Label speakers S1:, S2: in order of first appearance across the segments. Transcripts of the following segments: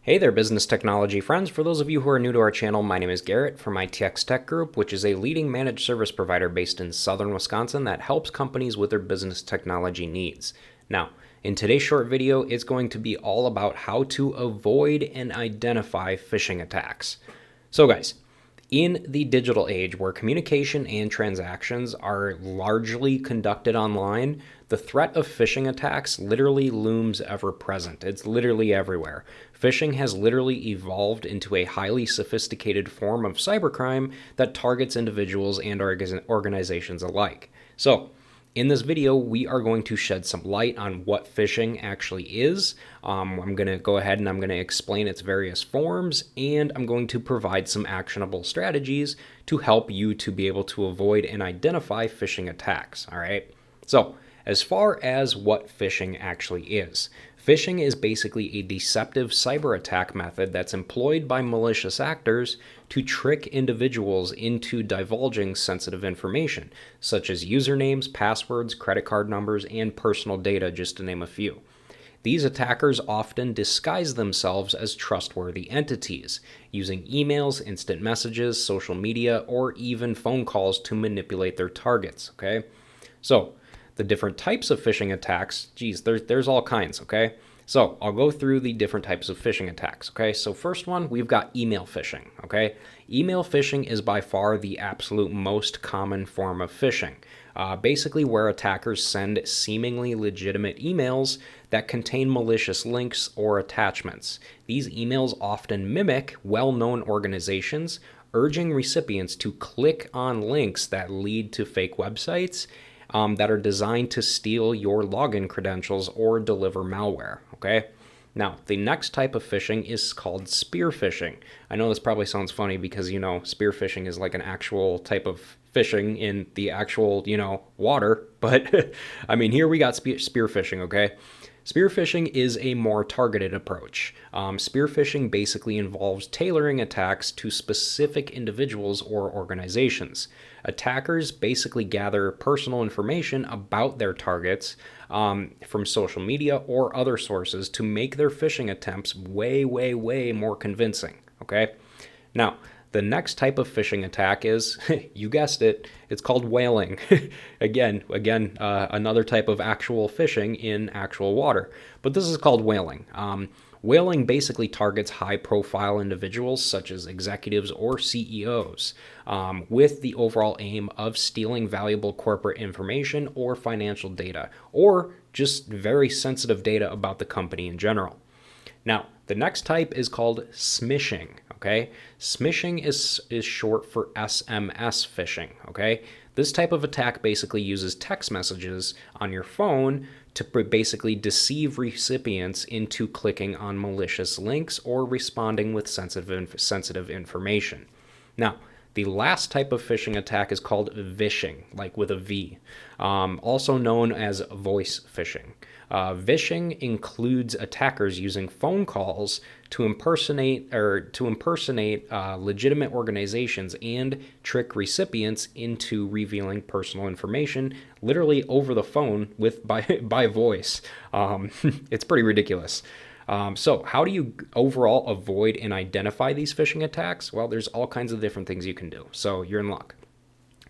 S1: Hey there, business technology friends. For those of you who are new to our channel, my name is Garrett from ITX Tech Group, which is a leading managed service provider based in southern Wisconsin that helps companies with their business technology needs. Now, in today's short video, it's going to be all about how to avoid and identify phishing attacks. So guys, in the digital age where communication and transactions are largely conducted online, the threat of phishing attacks literally looms ever present. It's literally everywhere. Phishing has literally evolved into a highly sophisticated form of cybercrime that targets individuals and organizations alike. So, in this video, we are going to shed some light on what phishing actually is. I'm going to go ahead and I'm going to explain its various forms, and I'm going to provide some actionable strategies to help you to be able to avoid and identify phishing attacks. All right. So, as far as what phishing actually is, phishing is basically a deceptive cyber attack method that's employed by malicious actors to trick individuals into divulging sensitive information, such as usernames, passwords, credit card numbers, and personal data, just to name a few. These attackers often disguise themselves as trustworthy entities, using emails, instant messages, social media, or even phone calls to manipulate their targets, okay? So, the different types of phishing attacks, there's all kinds, okay? So I'll go through the different types of phishing attacks, okay? So first one, we've got email phishing, okay? Email phishing is by far the absolute most common form of phishing, basically where attackers send seemingly legitimate emails that contain malicious links or attachments. These emails often mimic well-known organizations, urging recipients to click on links that lead to fake websites that are designed to steal your login credentials or deliver malware, okay? Now, the next type of phishing is called spear phishing. I know this probably sounds funny because, spear phishing is like an actual type of phishing in the actual, water, but I mean, here we got spear phishing, okay? Spear phishing is a more targeted approach. Spear phishing basically involves tailoring attacks to specific individuals or organizations. Attackers basically gather personal information about their targets from social media or other sources to make their phishing attempts way, way, way more convincing, okay? Now, the next type of phishing attack is, you guessed it, it's called whaling. Again, another type of actual phishing in actual water, but this is called whaling. Whaling basically targets high-profile individuals such as executives or CEOs with the overall aim of stealing valuable corporate information or financial data, or just very sensitive data about the company in general. Now, the next type is called smishing, okay? Smishing is short for SMS phishing, okay? This type of attack basically uses text messages on your phone to basically deceive recipients into clicking on malicious links or responding with sensitive information. Now, the last type of phishing attack is called vishing, like with a V, also known as voice phishing. Vishing includes attackers using phone calls to impersonate legitimate organizations and trick recipients into revealing personal information, literally over the phone by voice. It's pretty ridiculous. So how do you overall avoid and identify these phishing attacks? Well, there's all kinds of different things you can do. So you're in luck.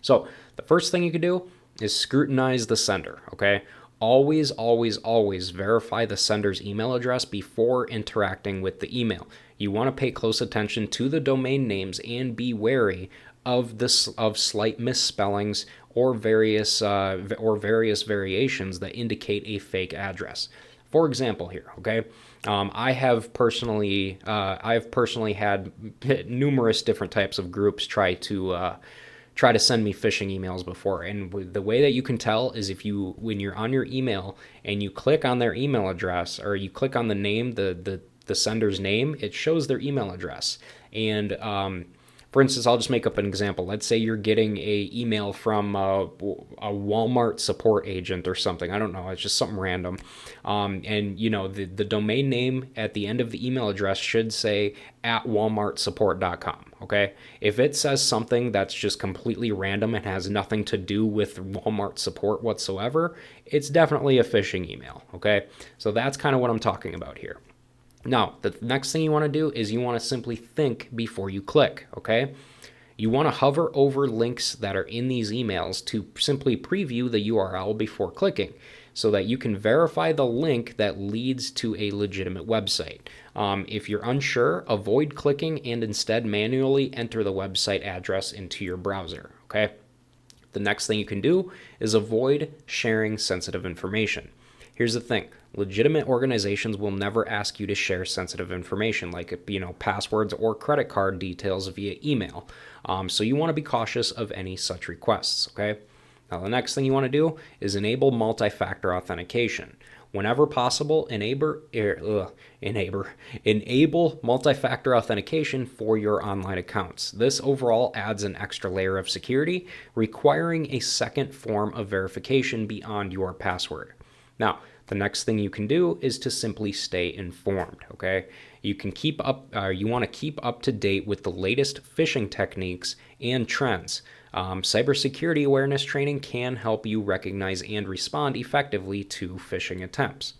S1: So the first thing you can do is scrutinize the sender, okay? Always, always, always verify the sender's email address before interacting with the email. You want to pay close attention to the domain names and be wary of slight misspellings or various variations that indicate a fake address. For example, here, okay, I have personally had numerous different types of groups try to send me phishing emails before, and the way that you can tell is when you're on your email and you click on their email address, or you click on the name, the sender's name, it shows their email address. And for instance, I'll just make up an example. Let's say you're getting a email from a Walmart support agent or something. I don't know. It's just something random. And the domain name at the end of the email address should say @walmartsupport.com. Okay. If it says something that's just completely random and has nothing to do with Walmart support whatsoever, it's definitely a phishing email. Okay. So that's kind of what I'm talking about here. Now, the next thing you want to do is you want to simply think before you click, okay? You want to hover over links that are in these emails to simply preview the URL before clicking so that you can verify the link that leads to a legitimate website. If you're unsure, avoid clicking and instead manually enter the website address into your browser, okay? The next thing you can do is avoid sharing sensitive information. Here's the thing. Legitimate organizations will never ask you to share sensitive information like, passwords or credit card details via email. So you want to be cautious of any such requests, okay? Now, the next thing you want to do is enable multi-factor authentication. Whenever possible, enable multi-factor authentication for your online accounts. This overall adds an extra layer of security, requiring a second form of verification beyond your password. Now, the next thing you can do is to simply stay informed, okay? You want to keep up to date with the latest phishing techniques and trends. Cybersecurity awareness training can help you recognize and respond effectively to phishing attempts.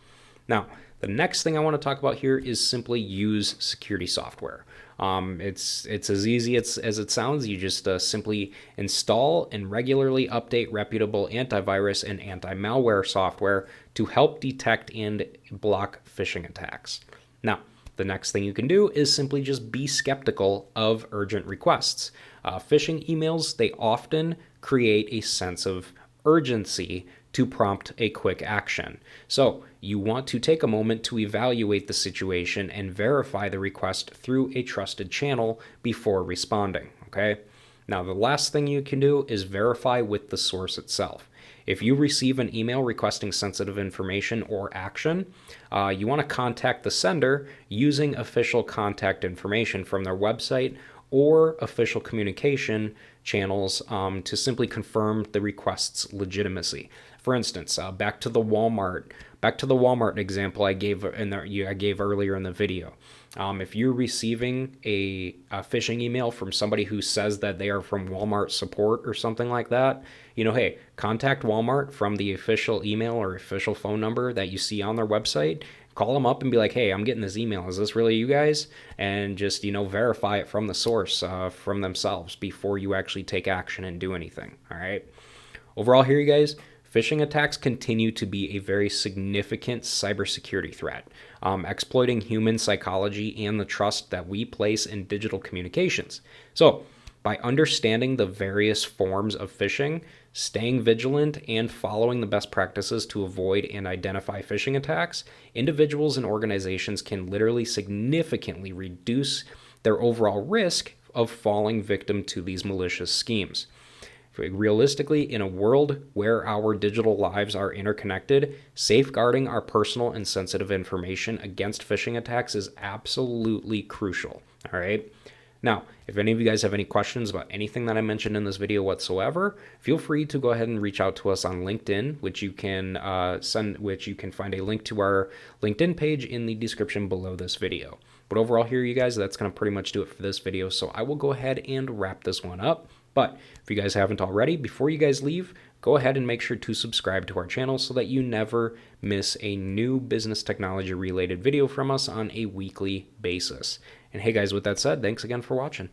S1: Now, the next thing I want to talk about here is simply use security software. It's as easy as it sounds. You just simply install and regularly update reputable antivirus and anti-malware software to help detect and block phishing attacks. Now, the next thing you can do is simply just be skeptical of urgent requests. Phishing emails, they often create a sense of urgency to prompt a quick action. So you want to take a moment to evaluate the situation and verify the request through a trusted channel before responding, okay? Now, the last thing you can do is verify with the source itself. If you receive an email requesting sensitive information or action, you want to contact the sender using official contact information from their website or official communication channels to simply confirm the request's legitimacy. For instance, back to the Walmart example I gave earlier in the video. If you're receiving a phishing email from somebody who says that they are from Walmart support or something like that, hey, contact Walmart from the official email or official phone number that you see on their website. Call them up and be like, hey, I'm getting this email. Is this really you guys? And just, verify it from the source, from themselves before you actually take action and do anything. All right. Overall here, you guys, phishing attacks continue to be a very significant cybersecurity threat, exploiting human psychology and the trust that we place in digital communications. So, by understanding the various forms of phishing, staying vigilant, and following the best practices to avoid and identify phishing attacks, individuals and organizations can literally significantly reduce their overall risk of falling victim to these malicious schemes. Realistically, in a world where our digital lives are interconnected, safeguarding our personal and sensitive information against phishing attacks is absolutely crucial. All right. Now, if any of you guys have any questions about anything that I mentioned in this video whatsoever, feel free to go ahead and reach out to us on LinkedIn, which you can find a link to our LinkedIn page in the description below this video. But overall here, you guys, that's going to pretty much do it for this video. So I will go ahead and wrap this one up. But if you guys haven't already, before you guys leave, go ahead and make sure to subscribe to our channel so that you never miss a new business technology related video from us on a weekly basis. And hey guys, with that said, thanks again for watching.